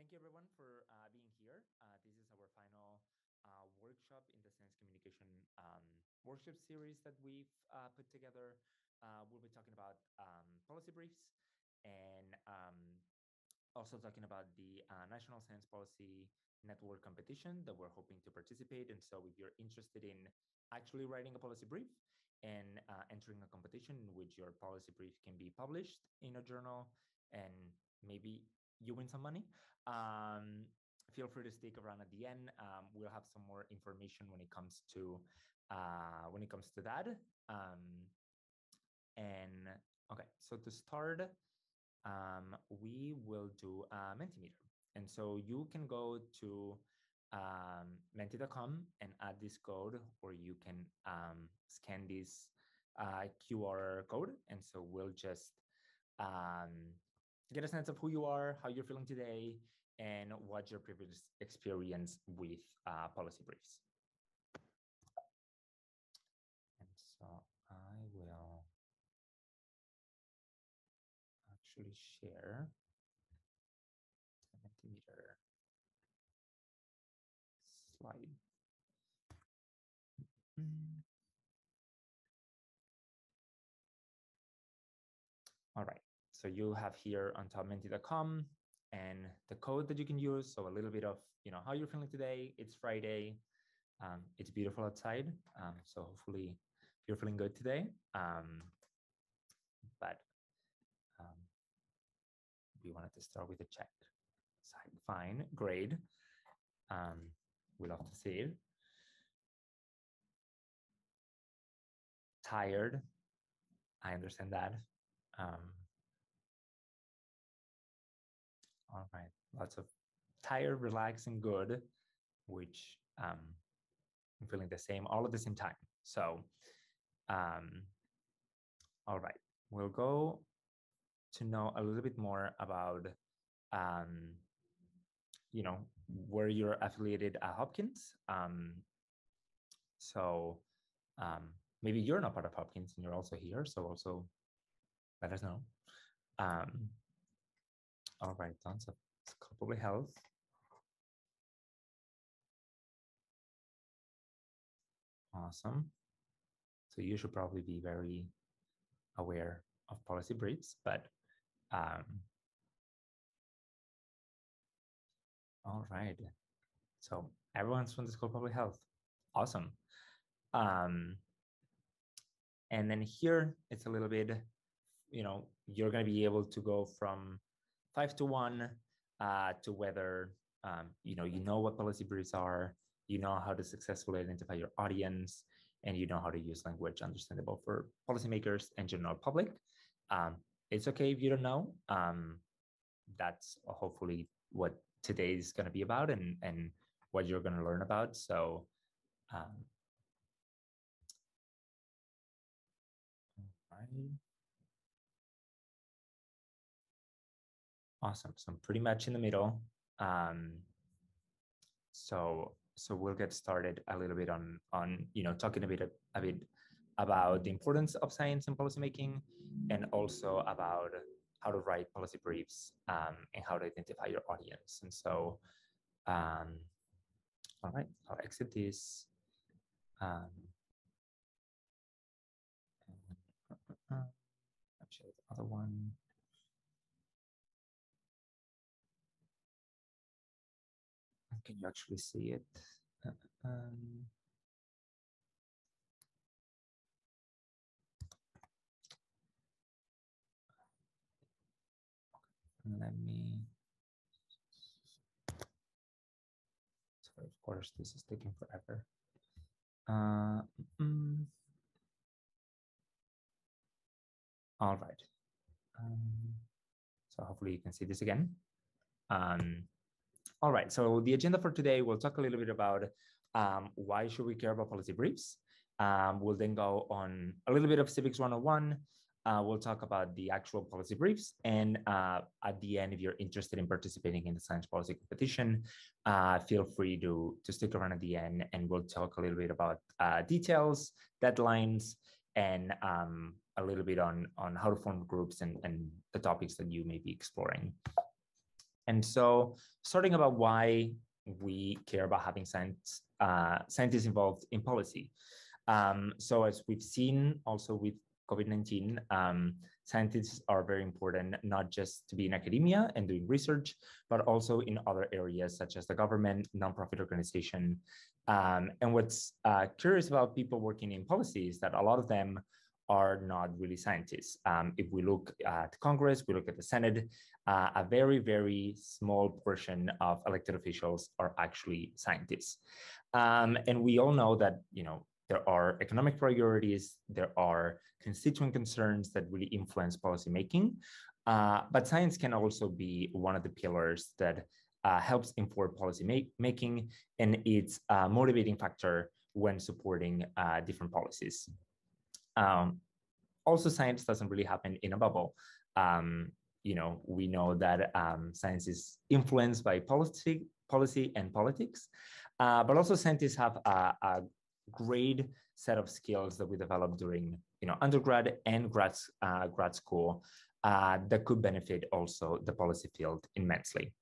thank you everyone for being here. This is our final workshop in the Science Communication workshop series that we've put together. We'll be talking about policy briefs and also talking about the National Science Policy Network competition that we're hoping to participate in. So if you're interested in actually writing a policy brief and entering a competition in which your policy brief can be published in a journal and maybe you win some money, feel free to stick around at the end. We'll have some more information when it comes to that. And okay, so to start, we will do a Mentimeter. And so you can go to menti.com and add this code, or you can scan this QR code. And so we'll just get a sense of who you are, how you're feeling today, and what's your previous experience with policy briefs. And so I will actually share the Mentimeter slide. All right, so you have here on top menti.com and the code that you can use. So a little bit of, how you're feeling today. It's Friday. It's beautiful outside. So hopefully you're feeling good today. But we wanted to start with a check. Fine, great. We love to see it. Tired. I understand that. All right, lots of tired, relaxed, and good, which I'm feeling the same all at the same time. So, all right, we'll go to know a little bit more about, where you're affiliated at Hopkins. So maybe you're not part of Hopkins and you're also here. So also let us know. All right, tons of public health. Awesome. So you should probably be very aware of policy briefs, but all right. So everyone's from the School of Public Health. Awesome. And then here it's a little bit, you're going to be able to go from 5 to 1 to whether, you know what policy briefs are, you know how to successfully identify your audience, and you know how to use language understandable for policymakers and general public. It's okay if you don't know. That's hopefully what today is going to be about and what you're going to learn about. So awesome. So I'm pretty much in the middle. So we'll get started a little bit on talking a bit about the importance of science and policymaking, and also about how to write policy briefs and how to identify your audience. And so, all right, I'll exit this. Actually, the other one. Can you actually see it? Let me. So of course, this is taking forever. All right. So hopefully you can see this again. All right, so the agenda for today, we'll talk a little bit about why should we care about policy briefs. We'll then go on a little bit of Civics 101. We'll talk about the actual policy briefs. And at the end, if you're interested in participating in the science policy competition, feel free to stick around at the end, and we'll talk a little bit about details, deadlines, and a little bit on how to form groups and the topics that you may be exploring. And so starting about why we care about having scientists involved in policy. So as we've seen also with COVID-19, scientists are very important, not just to be in academia and doing research, but also in other areas such as the government, nonprofit organization. And what's curious about people working in policy is that a lot of them are not really scientists. If we look at Congress, we look at the Senate, a very, very small portion of elected officials are actually scientists. And we all know that, there are economic priorities, there are constituent concerns that really influence policymaking, but science can also be one of the pillars that helps inform policy making, and it's a motivating factor when supporting different policies. Also, science doesn't really happen in a bubble. We know that science is influenced by policy and politics, but also scientists have a great set of skills that we developed during undergrad and grad school that could benefit also the policy field immensely.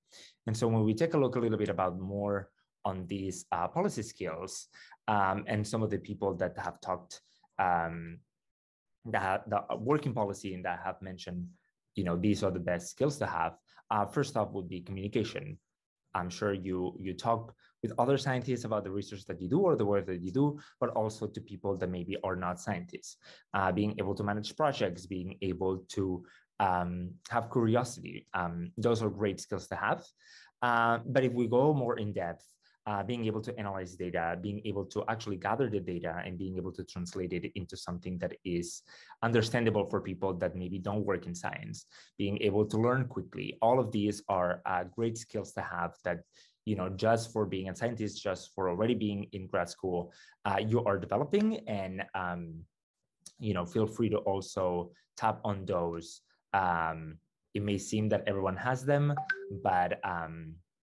And so when we take a look a little bit about more on these policy skills and some of the people that have talked that work in policy and that have mentioned, these are the best skills to have. First off would be communication. I'm sure you talk with other scientists about the research that you do or the work that you do, but also to people that maybe are not scientists. Being able to manage projects, being able to have curiosity. Those are great skills to have. But if we go more in depth, being able to analyze data, being able to actually gather the data and being able to translate it into something that is understandable for people that maybe don't work in science, being able to learn quickly. All of these are great skills to have that, just for being a scientist, just for already being in grad school, you are developing, and, feel free to also tap on those. It may seem that everyone has them, but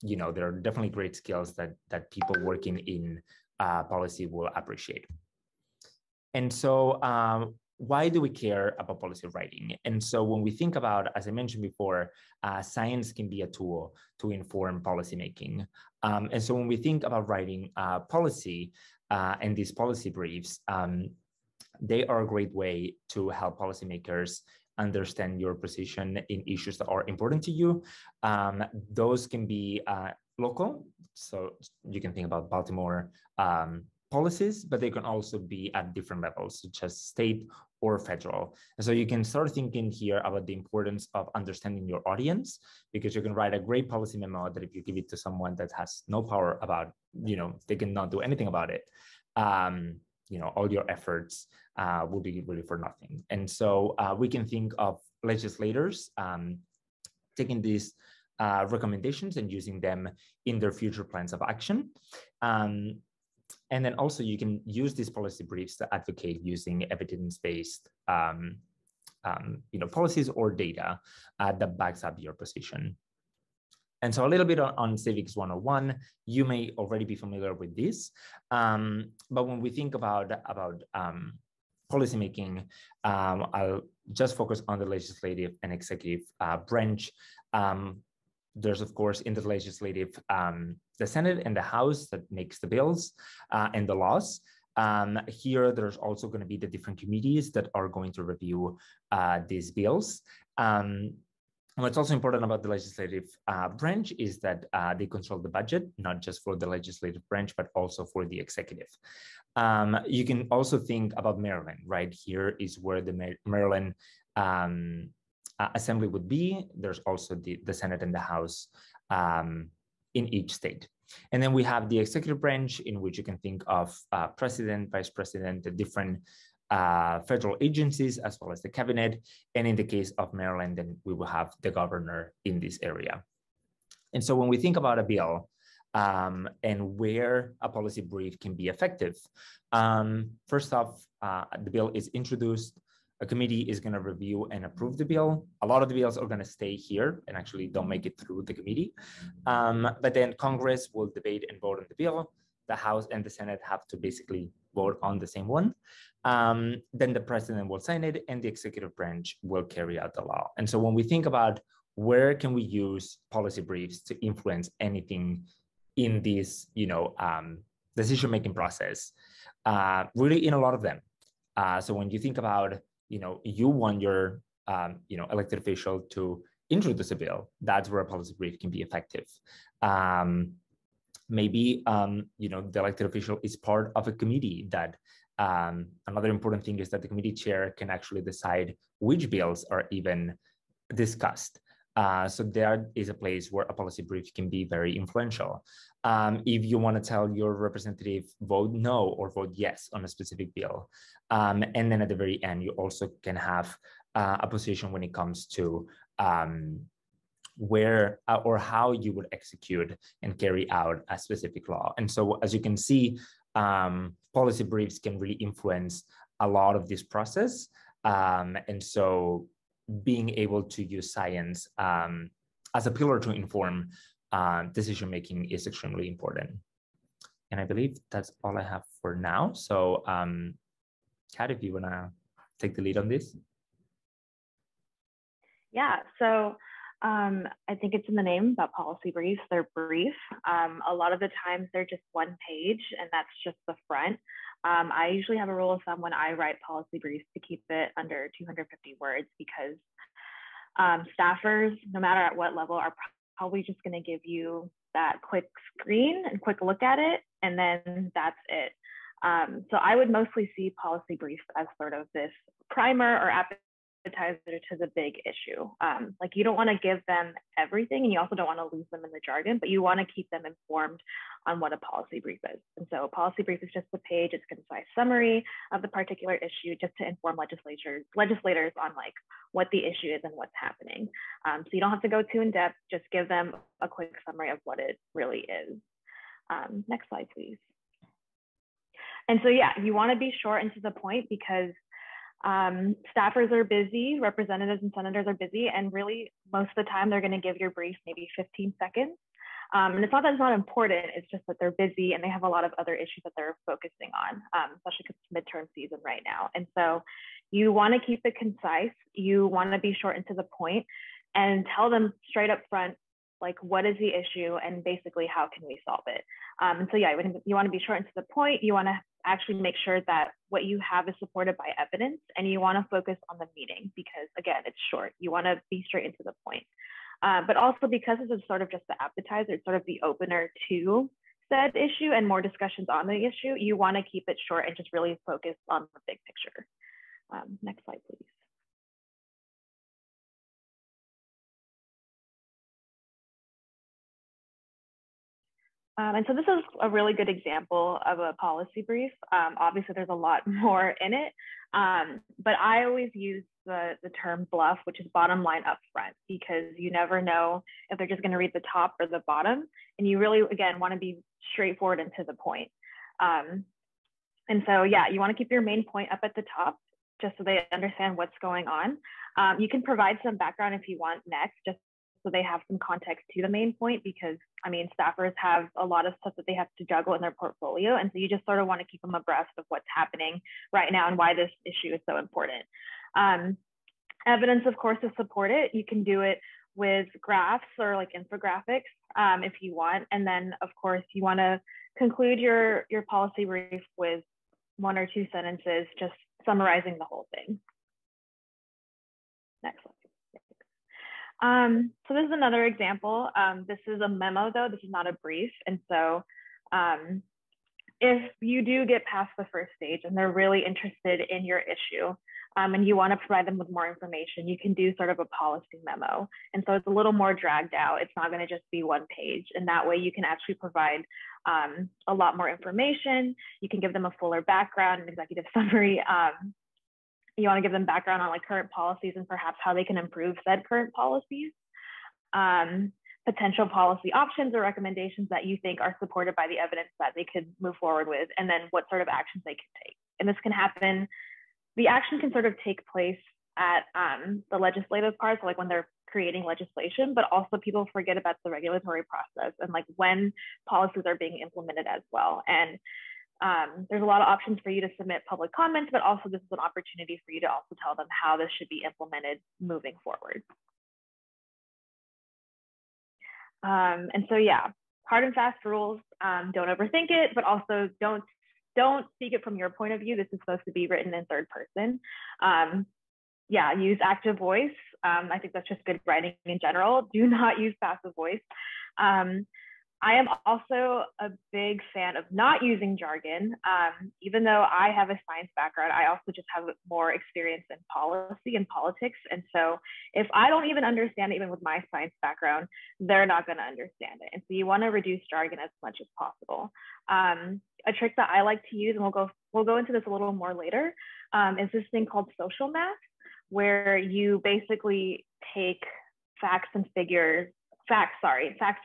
there are definitely great skills that people working in policy will appreciate. And so why do we care about policy writing? And so when we think about, as I mentioned before, science can be a tool to inform policymaking. And so when we think about writing policy and these policy briefs, they are a great way to help policymakers understand your position in issues that are important to you. Those can be local, so you can think about Baltimore policies, but they can also be at different levels, such as state or federal. And so you can start thinking here about the importance of understanding your audience, because you can write a great policy memo that if you give it to someone that has no power about, they cannot do anything about it. All your efforts will be really for nothing. And so we can think of legislators taking these recommendations and using them in their future plans of action. And then also you can use these policy briefs to advocate using evidence-based policies or data that backs up your position. And so a little bit on Civics 101, you may already be familiar with this, but when we think about policymaking, I'll just focus on the legislative and executive branch. There's, of course, in the legislative, the Senate and the House that makes the bills and the laws. Here, there's also going to be the different committees that are going to review these bills. What's also important about the legislative branch is that they control the budget, not just for the legislative branch, but also for the executive. You can also think about Maryland, right? Here is where the Maryland Assembly would be. There's also the Senate and the House in each state. And then we have the executive branch, in which you can think of president, vice president, the different federal agencies, as well as the cabinet. And in the case of Maryland, then we will have the governor in this area. And so when we think about a bill and where a policy brief can be effective, first off, the bill is introduced. A committee is going to review and approve the bill. A lot of the bills are going to stay here and actually don't make it through the committee. But then Congress will debate and vote on the bill. The House and the Senate have to basically vote on the same one. Then the president will sign it and the executive branch will carry out the law. And so when we think about where can we use policy briefs to influence anything in this, decision-making process? Really, in a lot of them. So when you think about, you want your, elected official to introduce a bill, that's where a policy brief can be effective. Maybe, the elected official is part of a committee that, another important thing is that the committee chair can actually decide which bills are even discussed. So there is a place where a policy brief can be very influential. If you want to tell your representative vote no or vote yes on a specific bill. And then at the very end, you also can have a position when it comes to where or how you would execute and carry out a specific law. And so as you can see, policy briefs can really influence a lot of this process. And so being able to use science as a pillar to inform decision-making is extremely important. And I believe that's all I have for now. So Kat, if you wanna take the lead on this. Yeah, so I think it's in the name about policy briefs. They're brief. A lot of the times they're just one page and that's just the front. I usually have a rule of thumb when I write policy briefs to keep it under 250 words because staffers, no matter at what level, are probably just going to give you that quick screen and quick look at it, and then that's it. So I would mostly see policy briefs as sort of this primer or appetizer to the big issue. Like you don't want to give them everything and you also don't want to lose them in the jargon, but you want to keep them informed on what a policy brief is. And so a policy brief is just a page, it's a concise summary of the particular issue just to inform legislators on like what the issue is and what's happening. So you don't have to go too in depth, just give them a quick summary of what it really is. Next slide, please. And so, yeah, you want to be short and to the point because staffers are busy, representatives and senators are busy, and really most of the time they're going to give your brief maybe 15 seconds. And it's not that it's not important, it's just that they're busy and they have a lot of other issues that they're focusing on, especially because it's midterm season right now. And so you want to keep it concise, you want to be short and to the point, and tell them straight up front, like what is the issue and basically how can we solve it. And so yeah, you want to be short and to the point, you want to actually make sure that what you have is supported by evidence, and you want to focus on the meaning because again, it's short. You want to be straight into the point. But also because this is sort of just the appetizer, it's sort of the opener to said issue and more discussions on the issue, you want to keep it short and just really focus on the big picture. Next slide, please. And so this is a really good example of a policy brief. Obviously, there's a lot more in it, but I always use the term bluff, which is bottom line up front, because you never know if they're just going to read the top or the bottom. And you really, again, want to be straightforward and to the point. And so, yeah, you want to keep your main point up at the top, just so they understand what's going on. You can provide some background if you want next, just so they have some context to the main point, because I mean, staffers have a lot of stuff that they have to juggle in their portfolio. And so you just sort of want to keep them abreast of what's happening right now and why this issue is so important. Evidence, of course, to support it. You can do it with graphs or like infographics if you want. And then, of course, you want to conclude your policy brief with 1 or 2 sentences, just summarizing the whole thing. Next slide. So this is another example. This is a memo, though. This is not a brief. And so if you do get past the first stage and they're really interested in your issue and you want to provide them with more information, you can do sort of a policy memo. And so it's a little more dragged out. It's not going to just be 1 page. And that way you can actually provide a lot more information. You can give them a fuller background, an executive summary. You want to give them background on like current policies and perhaps how they can improve said current policies, potential policy options or recommendations that you think are supported by the evidence that they could move forward with, and then what sort of actions they can take. And this can happen, the action can sort of take place at the legislative part, so like when they're creating legislation, but also people forget about the regulatory process and like when policies are being implemented as well. And there's a lot of options for you to submit public comments, but also this is an opportunity for you to also tell them how this should be implemented moving forward. And so, yeah, hard and fast rules. Don't overthink it, but also don't speak it from your point of view. This is supposed to be written in third person. Yeah, use active voice. I think that's just good writing in general. Do not use passive voice. I am also a big fan of not using jargon. Even though I have a science background, I also just have more experience in policy and politics. And so if I don't even understand it, even with my science background, they're not going to understand it. And so you want to reduce jargon as much as possible. A trick that I like to use, and we'll go into this a little more later, is this thing called social math, where you basically take facts and figures, facts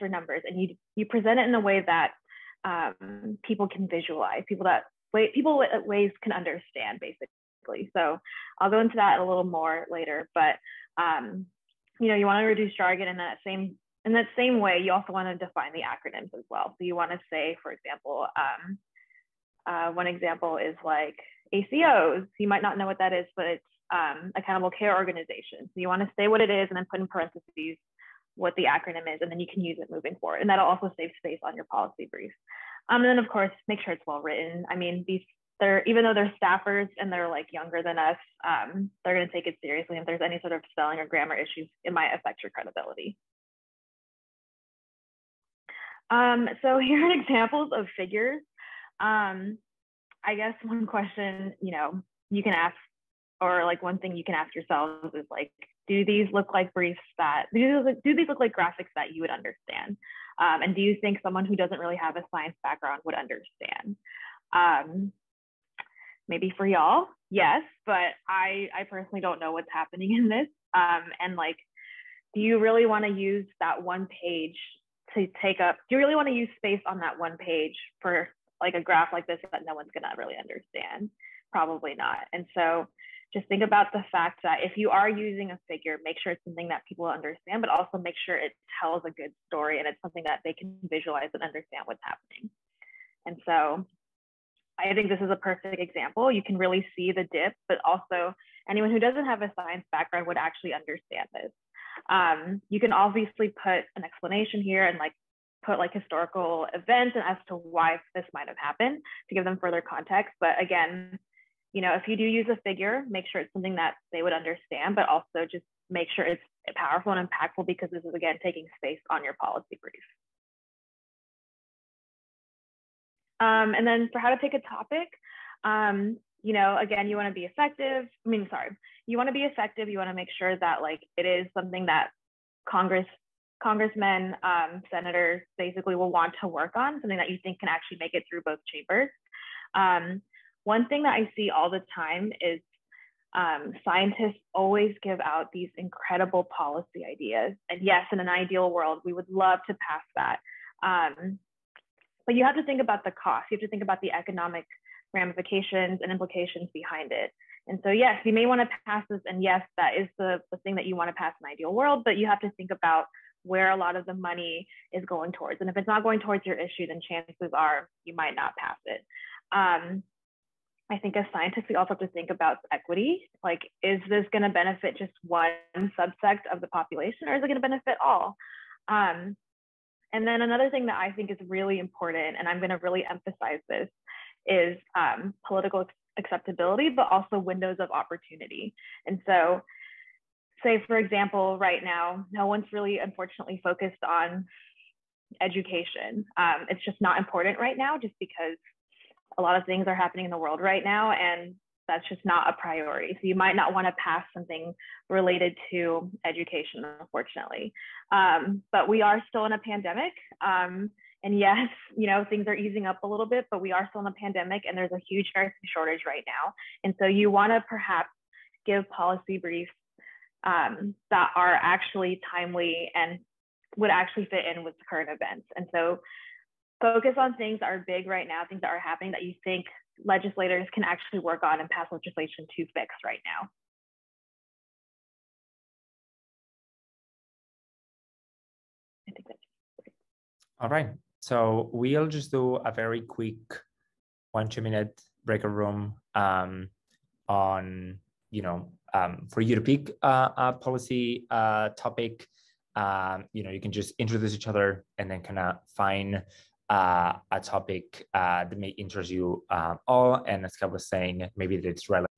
or numbers, and you present it in a way that people can visualize, people ways can understand, basically. So I'll go into that a little more later, but you want to reduce jargon in that same way. You also want to define the acronyms as well. So you want to say, for example, one example is like ACOs. You might not know what that is, but it's accountable care organization. So you want to say what it is and then put in parentheses what the acronym is, and then you can use it moving forward. And that'll also save space on your policy brief. And then of course, make sure it's well written. I mean, even though they're staffers and they're like younger than us, they're going to take it seriously. If there's any sort of spelling or grammar issues, it might affect your credibility. So here are examples of figures. I guess one question, you can ask, or like one thing you can ask yourselves is like, do these look like briefs do these look like graphics that you would understand? And do you think someone who doesn't really have a science background would understand? Maybe for y'all, yes, but I personally don't know what's happening in this. And like, do you really want to use that one page do you really want to use space on that one page for like a graph like this that no one's going to really understand? Probably not. And so just think about the fact that if you are using a figure, make sure it's something that people understand, but also make sure it tells a good story and it's something that they can visualize and understand what's happening. And so I think this is a perfect example. You can really see the dip, but also anyone who doesn't have a science background would actually understand this. You can obviously put an explanation here and like put like historical events and as to why this might have happened to give them further context. But again, if you do use a figure, make sure it's something that they would understand, but also just make sure it's powerful and impactful, because this is, again, taking space on your policy brief. And then for how to pick a topic, again, you want to be effective. You want to be effective. You want to make sure that like it is something that congressmen, senators basically will want to work on, something that you think can actually make it through both chambers. One thing that I see all the time is scientists always give out these incredible policy ideas. And yes, in an ideal world, we would love to pass that. But you have to think about the cost. You have to think about the economic ramifications and implications behind it. And so, yes, you may want to pass this. And yes, that is the thing that you want to pass in an ideal world, but you have to think about where a lot of the money is going towards. And if it's not going towards your issue, then chances are you might not pass it. I think as scientists, we also have to think about equity. Like, is this going to benefit just one subsect of the population, or is it going to benefit all? And then another thing that I think is really important, and I'm going to really emphasize this, is political acceptability, but also windows of opportunity. And so, say, for example, right now, no one's really, unfortunately, focused on education. It's just not important right now, just because a lot of things are happening in the world right now, and that's just not a priority. So you might not want to pass something related to education, unfortunately. But we are still in a pandemic. And yes, things are easing up a little bit, but we are still in a pandemic, and there's a huge nursing shortage right now. And so you want to perhaps give policy briefs that are actually timely and would actually fit in with current events. And so focus on things that are big right now, things that are happening that you think legislators can actually work on and pass legislation to fix right now. I think that's great. All right. So we'll just do a very quick 1-2 minute breakout room on, for you to pick a policy topic. you can just introduce each other and then kind of find a topic that may interest you all. And as Kat was saying, maybe that it's relevant.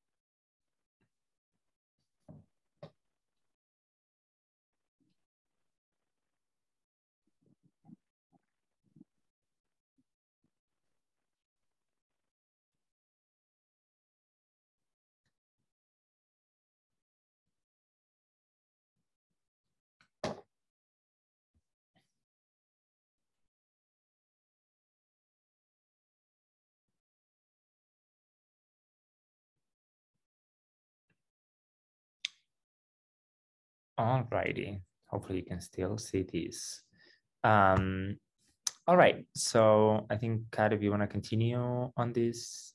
All righty. Hopefully you can still see this. All right. So I think, Kat, if you want to continue on this.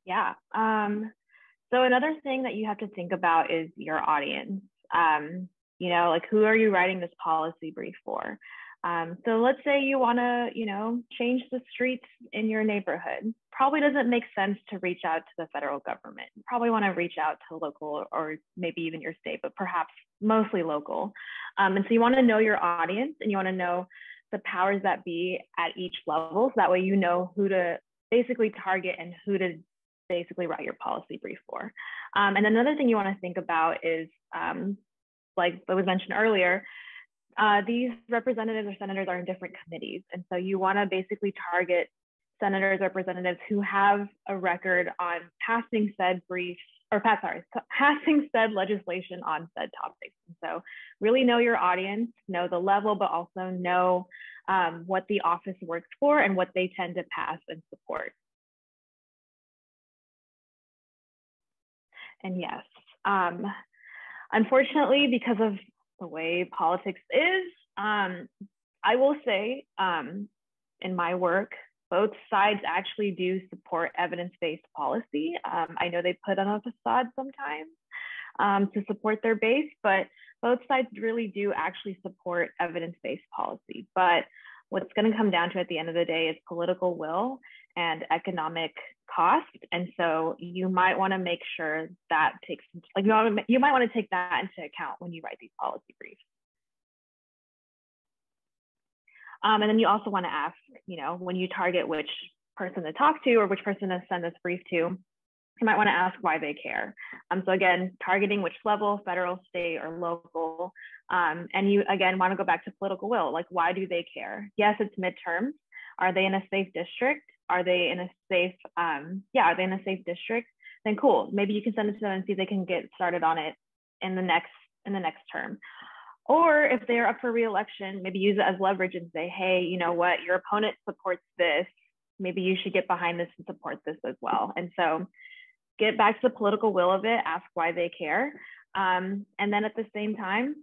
Yeah. So another thing that you have to think about is your audience. Like who are you writing this policy brief for? So let's say you want to, change the streets in your neighborhood. Probably doesn't make sense to reach out to the federal government. You probably want to reach out to local or maybe even your state, but perhaps mostly local. And so you want to know your audience and you want to know the powers that be at each level. So that way you know who to basically target and who to basically write your policy brief for. And another thing you want to think about is, like was mentioned earlier, these representatives or senators are in different committees. And so you want to basically target senators, representatives who have a record on passing said briefs or passing said legislation on said topics. And so really know your audience, know the level, but also know what the office works for and what they tend to pass and support. And yes, unfortunately, because of the way politics is, I will say in my work, both sides actually do support evidence-based policy. I know they put on a facade sometimes to support their base, but both sides really do actually support evidence-based policy. But what's going to come down to at the end of the day is political will and economic cost. And so you might want to make sure that you might want to take that into account when you write these policy briefs. And then you also want to ask, when you target which person to talk to or which person to send this brief to, you might want to ask why they care. So again, targeting which level, federal, state, or local. And you, again, want to go back to political will. Like, why do they care? Yes, it's midterms. Are they in a safe district? Are they in a safe, are they in a safe district? Then cool. Maybe you can send it to them and see if they can get started on it in the next term. Or if they're up for re-election, maybe use it as leverage and say, hey, you know what, your opponent supports this. Maybe you should get behind this and support this as well. And so get back to the political will of it, ask why they care. And then at the same time,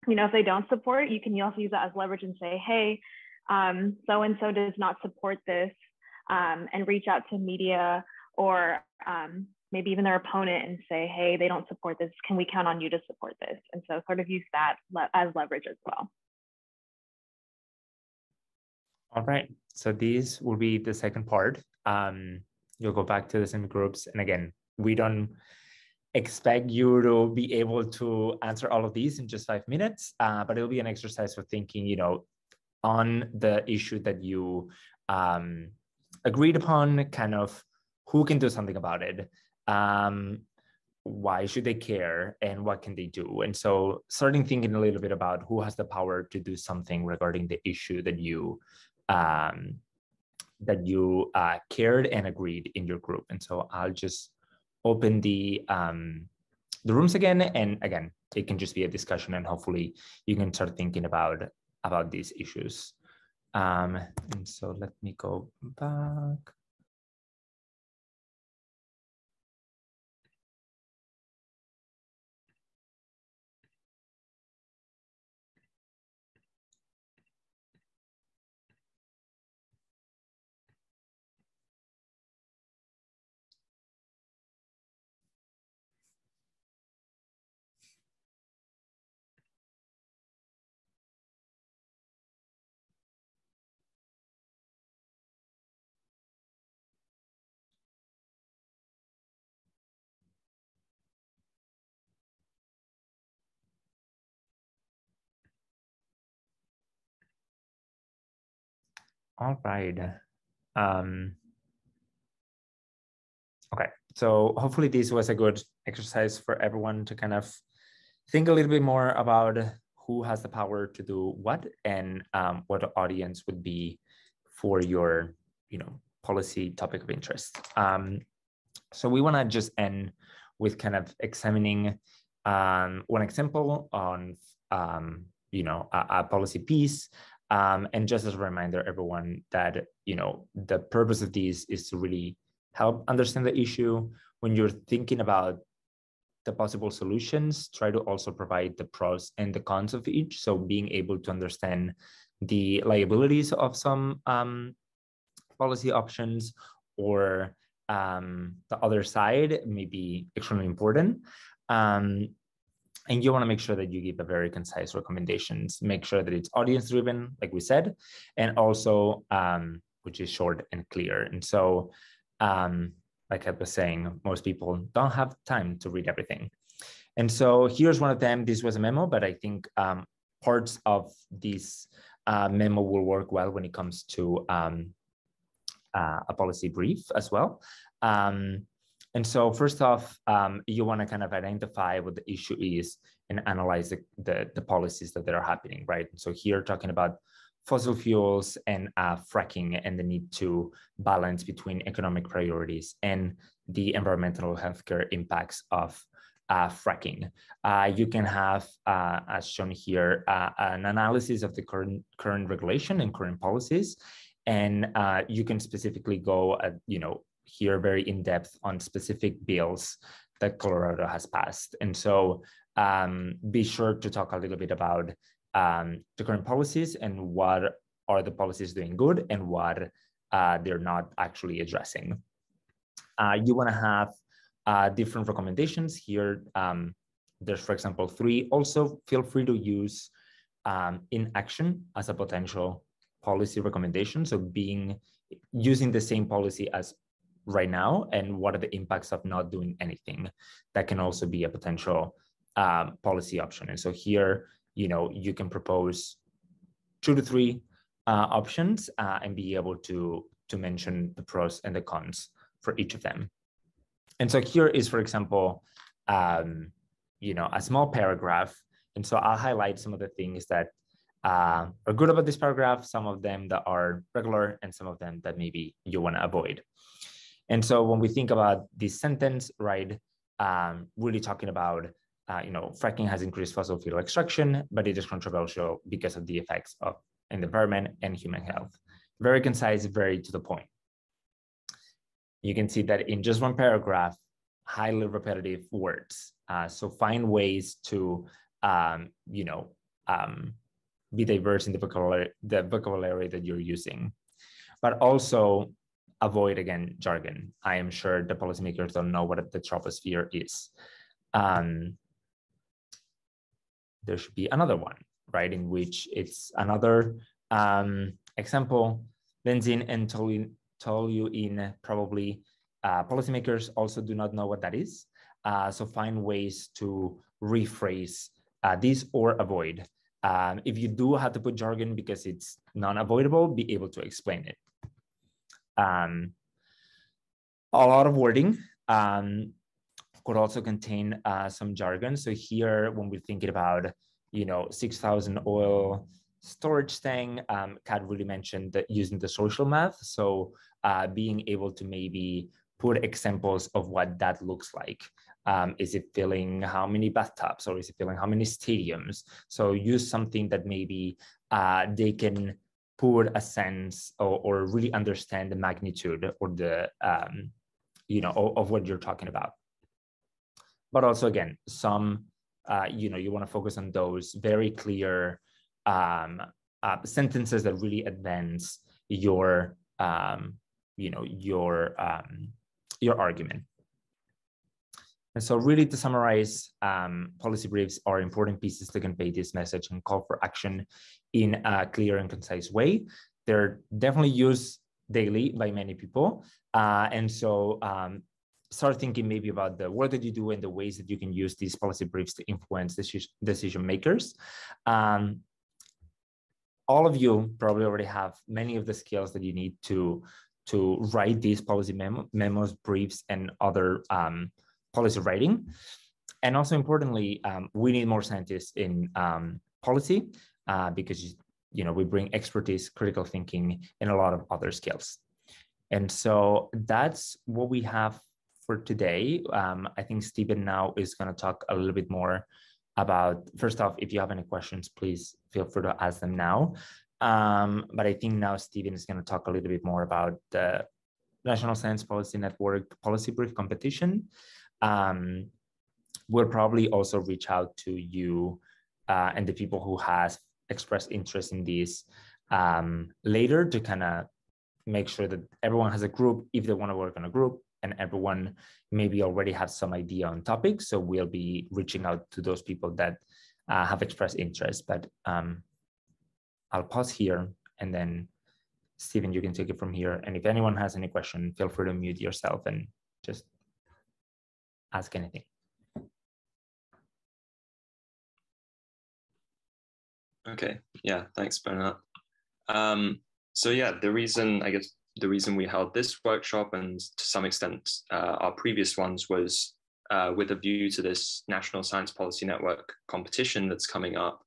if they don't support, you can also use that as leverage and say, hey, so-and-so does not support this, and reach out to media or maybe even their opponent and say, hey, they don't support this. Can we count on you to support this? And so sort of use that as leverage as well. All right. So this will be the second part. You'll go back to the same groups. And again, we don't expect you to be able to answer all of these in just 5 minutes, but it'll be an exercise for thinking, on the issue that you agreed upon, kind of who can do something about it. Why should they care and what can they do? And so starting thinking a little bit about who has the power to do something regarding the issue that you cared and agreed in your group. And so I'll just open the rooms again. And again, it can just be a discussion and hopefully you can start thinking about these issues. And so let me go back. All right. Okay, so hopefully this was a good exercise for everyone to kind of think a little bit more about who has the power to do what, and what the audience would be for your, policy topic of interest. So we want to just end with kind of examining one example on, a policy piece. And just as a reminder, everyone, that, the purpose of this is to really help understand the issue. When you're thinking about the possible solutions, try to also provide the pros and the cons of each. So being able to understand the liabilities of some policy options, or the other side, may be extremely important. And you want to make sure that you give a very concise recommendations, make sure that it's audience driven, like we said, and also which is short and clear. And so, like I was saying, most people don't have time to read everything. And so here's one of them. This was a memo, but I think parts of this memo will work well when it comes to a policy brief as well. And so first off, you want to kind of identify what the issue is and analyze the policies that are happening, right? So here talking about fossil fuels and fracking, and the need to balance between economic priorities and the environmental healthcare impacts of fracking. You can have, as shown here, an analysis of the current regulation and current policies, and you can specifically go at, here very in depth on specific bills that Colorado has passed. And so be sure to talk a little bit about the current policies and what are the policies doing good and what they're not actually addressing. You want to have different recommendations here. There's, for example, 3. Also, feel free to use inaction as a potential policy recommendation. So using the same policy as right now, and what are the impacts of not doing anything, that can also be a potential policy option. And so here, you can propose 2 to 3 options and be able to mention the pros and the cons for each of them. And so here is, for example, a small paragraph. And so I'll highlight some of the things that are good about this paragraph, some of them that are regular, and some of them that maybe you want to avoid. And so when we think about this sentence, right, really talking about, fracking has increased fossil fuel extraction, but it is controversial because of the effects of the environment and human health. Very concise, very to the point. You can see that in just one paragraph, highly repetitive words. So find ways to, be diverse in the vocabulary that you're using, but also avoid, again, jargon. I am sure the policymakers don't know what the troposphere is. There should be another one, right, in which it's another example. Benzene and toluene, probably policymakers also do not know what that is. So find ways to rephrase this or avoid. If you do have to put jargon because it's non-avoidable, be able to explain it. A lot of wording could also contain some jargon. So here, when we're thinking about, 6,000 oil storage tank, Kat really mentioned that using the social math. So being able to maybe put examples of what that looks like. Is it filling how many bathtubs, or is it filling how many stadiums? So use something that maybe they can put a sense or really understand the magnitude or the, of what you're talking about. But also, again, some, you want to focus on those very clear sentences that really advance your, your argument. And so really, to summarize, policy briefs are important pieces to convey this message and call for action in a clear and concise way. They're definitely used daily by many people. And so start thinking maybe about the work that you do and the ways that you can use these policy briefs to influence decision makers. all of you probably already have many of the skills that you need to write these policy memos, briefs, and other policy writing. And also importantly, we need more scientists in policy because we bring expertise, critical thinking, and a lot of other skills. And so that's what we have for today. I think Stephen now is going to talk a little bit more about, first off, if you have any questions, please feel free to ask them now. But I think now Stephen is going to talk a little bit more about the National Science Policy Network Policy Brief Competition. We'll probably also reach out to you and the people who has expressed interest in this later to kind of make sure that everyone has a group if they want to work on a group, and everyone maybe already has some idea on topics. So we'll be reaching out to those people that have expressed interest. But I'll pause here, and then Stephen, you can take it from here. And if anyone has any question, feel free to mute yourself and just ask anything. Okay, yeah, thanks, Bernard. So yeah, the reason we held this workshop, and to some extent our previous ones, was with a view to this National Science Policy Network competition that's coming up.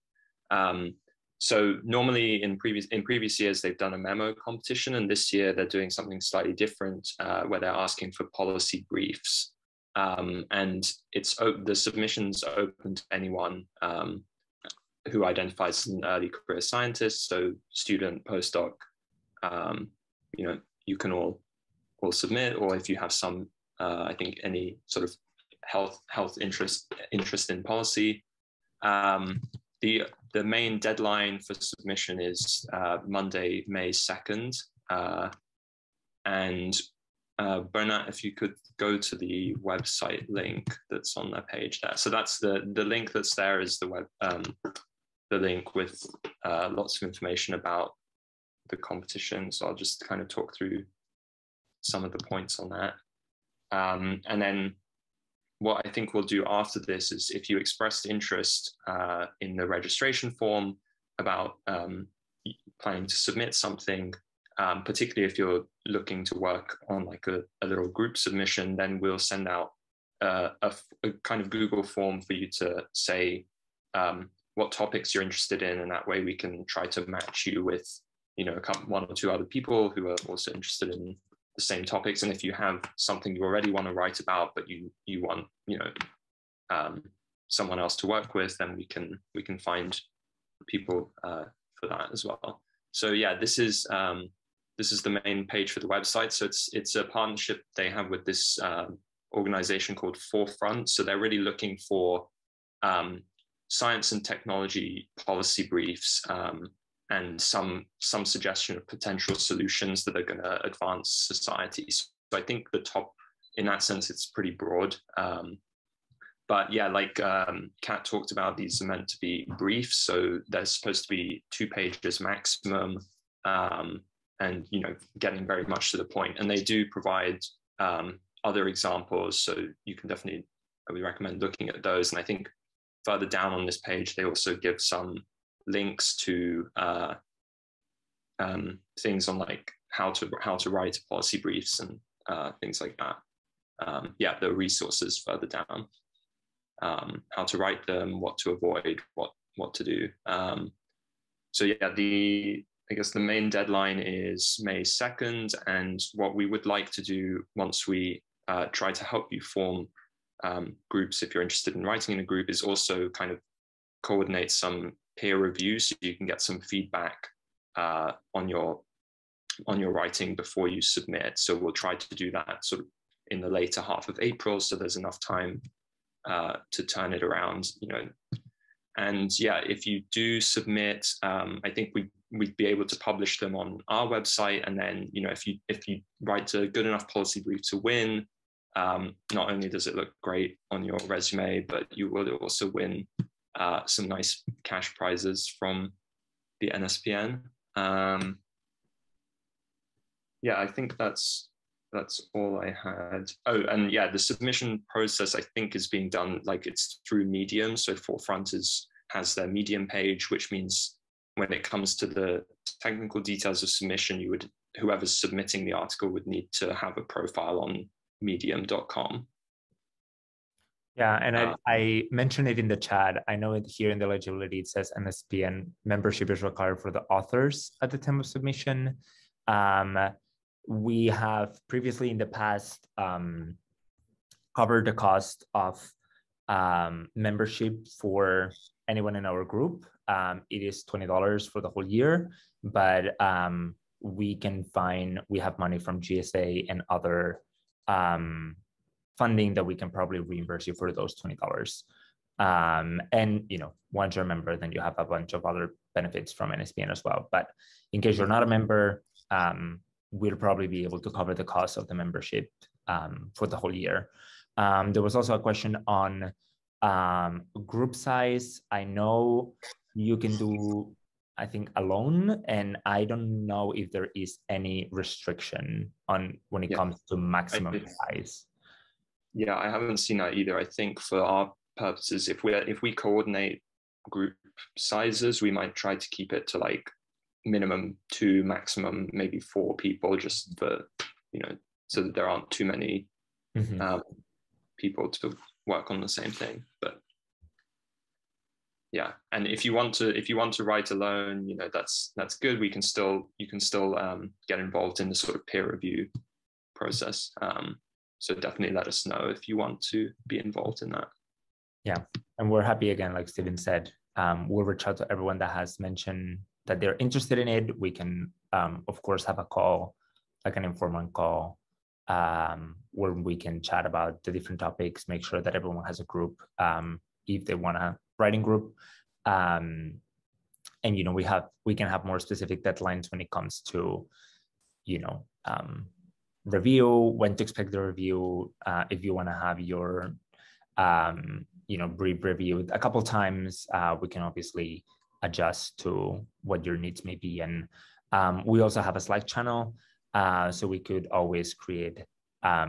So normally in previous years, they've done a memo competition, and this year they're doing something slightly different where they're asking for policy briefs. And the submission's open to anyone who identifies as an early career scientist, so student, postdoc, you can all submit, or if you have some, I think any sort of health interest in policy. The main deadline for submission is Monday, May 2nd. And Bernard, if you could go to the website link that's on that page there. So that's the link that's there is the link with lots of information about the competition. So I'll just kind of talk through some of the points on that. And then what I think we'll do after this is, if you expressed interest in the registration form about planning to submit something, particularly if you're looking to work on like a little group submission, then we'll send out a kind of Google form for you to say what topics you're interested in, and that way we can try to match you with one or two other people who are also interested in the same topics. And if you have something you already want to write about, but you want someone else to work with, then we can find people for that as well. So yeah, this is the main page for the website. So it's a partnership they have with this organization called Forefront. So they're really looking for science and technology policy briefs and some suggestion of potential solutions that are going to advance society. So I think in that sense, it's pretty broad. But yeah, like Kat talked about, these are meant to be briefs. So they're supposed to be 2 pages maximum, and getting very much to the point. And they do provide other examples. So you can definitely, I would recommend looking at those. And I think further down on this page, they also give some links to things on like how to write policy briefs and things like that. Yeah, the resources further down, how to write them, what to avoid, what to do. So yeah, I guess the main deadline is May 2nd, and what we would like to do once we try to help you form groups, if you're interested in writing in a group, is also kind of coordinate some peer reviews so you can get some feedback on your writing before you submit. So we'll try to do that sort of in the later half of April, so there's enough time to turn it around, And yeah, if you do submit, I think we'd be able to publish them on our website. And then, if you write a good enough policy brief to win, not only does it look great on your resume, but you will also win some nice cash prizes from the NSPN. Yeah, I think that's all I had. Oh, and yeah, the submission process, I think, is being done, like, it's through Medium. So Forefront has their Medium page, which means when it comes to the technical details of submission, whoever's submitting the article would need to have a profile on medium.com. Yeah, and I mentioned it in the chat. I know it here in the eligibility, it says NSPN membership is required for the authors at the time of submission. We have previously in the past covered the cost of membership for anyone in our group. It is $20 for the whole year, but we have money from GSA and other funding that we can probably reimburse you for those $20. And once you're a member, then you have a bunch of other benefits from NSPN as well. But in case you're not a member, we'll probably be able to cover the cost of the membership for the whole year. There was also a question on group size. I know you can do, I think, alone, and I don't know if there is any restriction on when it comes to maximum size. Yeah, I haven't seen that either. I think for our purposes, if we coordinate group sizes, we might try to keep it to like minimum 2, maximum maybe 4 people, just for so that there aren't too many people to work on the same thing. But yeah, and if you want to write alone, that's good. You can still get involved in the sort of peer review process. So definitely let us know if you want to be involved in that. Yeah, and we're happy again, like Steven said, we'll reach out to everyone that has mentioned that they're interested in it. We can, of course, have a call, like an informal call, where we can chat about the different topics, make sure that everyone has a group, if they want a writing group. And, we can have more specific deadlines when it comes to, review, when to expect the review, if you want to have your brief reviewed a couple times, we can obviously adjust to what your needs may be. And we also have a Slack channel, so we could always create a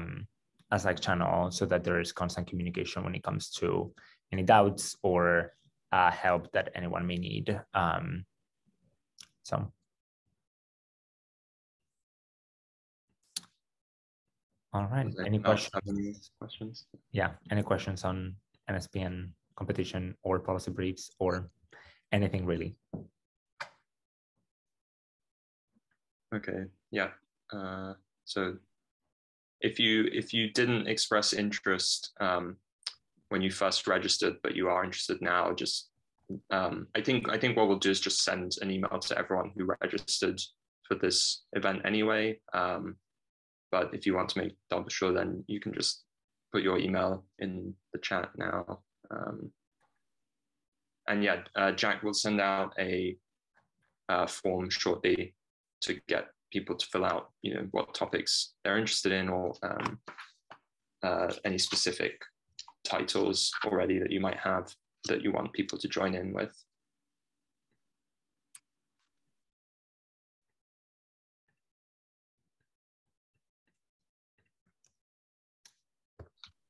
Slack channel so that there is constant communication when it comes to any doubts or help that anyone may need. All right. Any questions? Yeah. Any questions on NSPN competition or policy briefs or anything really? Okay. Yeah. So if you didn't express interest when you first registered, but you are interested now, just I think what we'll do is just send an email to everyone who registered for this event anyway. But if you want to make double sure, then you can just put your email in the chat now. And yeah, Jack will send out a form shortly to get people to fill out, what topics they're interested in, or any specific titles already that you might have that you want people to join in with.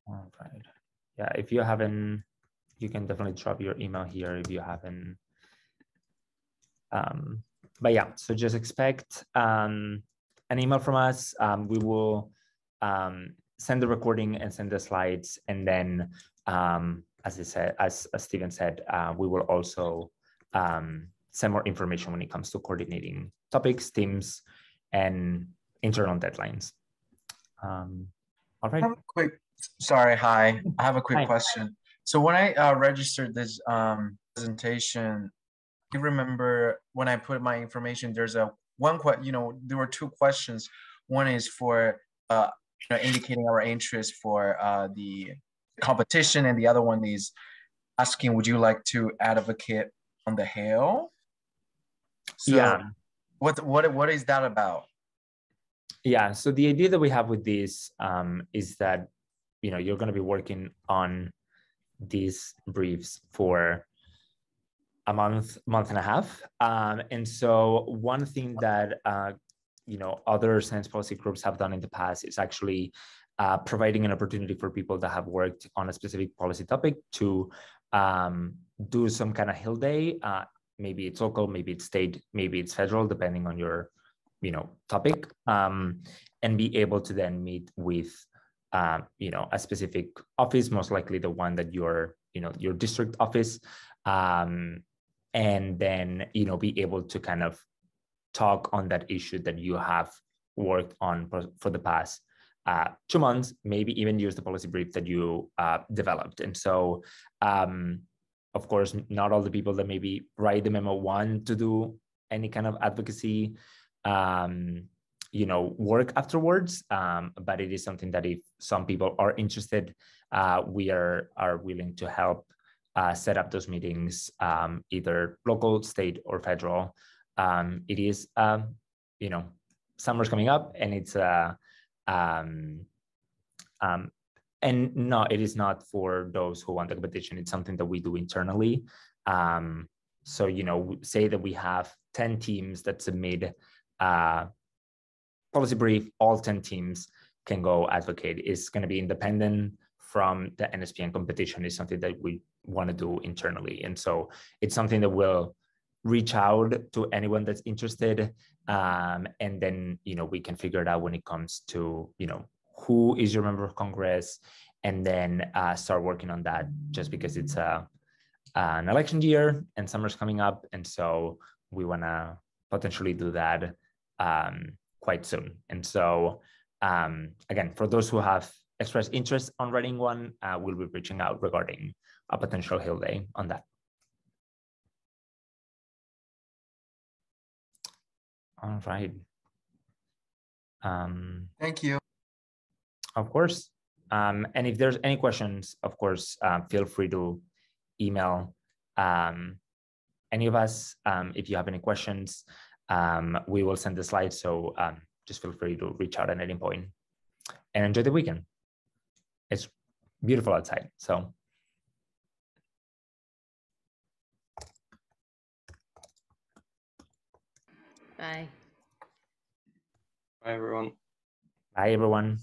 All right. Yeah, if you haven't, you can definitely drop your email here if you haven't. But yeah, so just expect an email from us. We will send the recording and send the slides, and then, as Steven said, we will also send more information when it comes to coordinating topics, themes, and internal deadlines. All right. Hi. I have a quick question. So when I registered this presentation, I remember when I put my information, there's there were 2 questions. One is for indicating our interest for the competition, and the other one is asking, would you like to advocate on the Hill? So yeah. What is that about? Yeah, so the idea that we have with this is that you're going to be working on these briefs for a month and a half, and so one thing that other science policy groups have done in the past is actually providing an opportunity for people that have worked on a specific policy topic to do some kind of Hill day maybe it's local, maybe it's state, maybe it's federal, depending on your, topic, and be able to then meet with, a specific office, most likely the one that your district office, and then, be able to kind of talk on that issue that you have worked on for the past 2 months, maybe even use the policy brief that you developed. And so, of course, not all the people that maybe write the memo want to do any kind of advocacy, work afterwards. But it is something that if some people are interested, we are willing to help set up those meetings, either local, state, or federal. It is, summer's coming up, and it's and no, it is not for those who want the competition. It's something that we do internally. So, say that we have 10 teams that submit policy brief, all 10 teams can go advocate. It's going to be independent from the NSPN competition. Is something that we want to do internally. And so it's something that will reach out to anyone that's interested. And then, we can figure it out when it comes to, who is your member of Congress, and then start working on that, just because it's an election year and summer's coming up. And so we want to potentially do that quite soon. And so, again, for those who have expressed interest on writing one, we'll be reaching out regarding a potential Hill Day on that. All right. Thank you. Of course. And if there's any questions, of course, feel free to email any of us. If you have any questions, we will send the slides. So just feel free to reach out at any point, and enjoy the weekend. It's beautiful outside. So. Bye. Bye, everyone. Bye, everyone.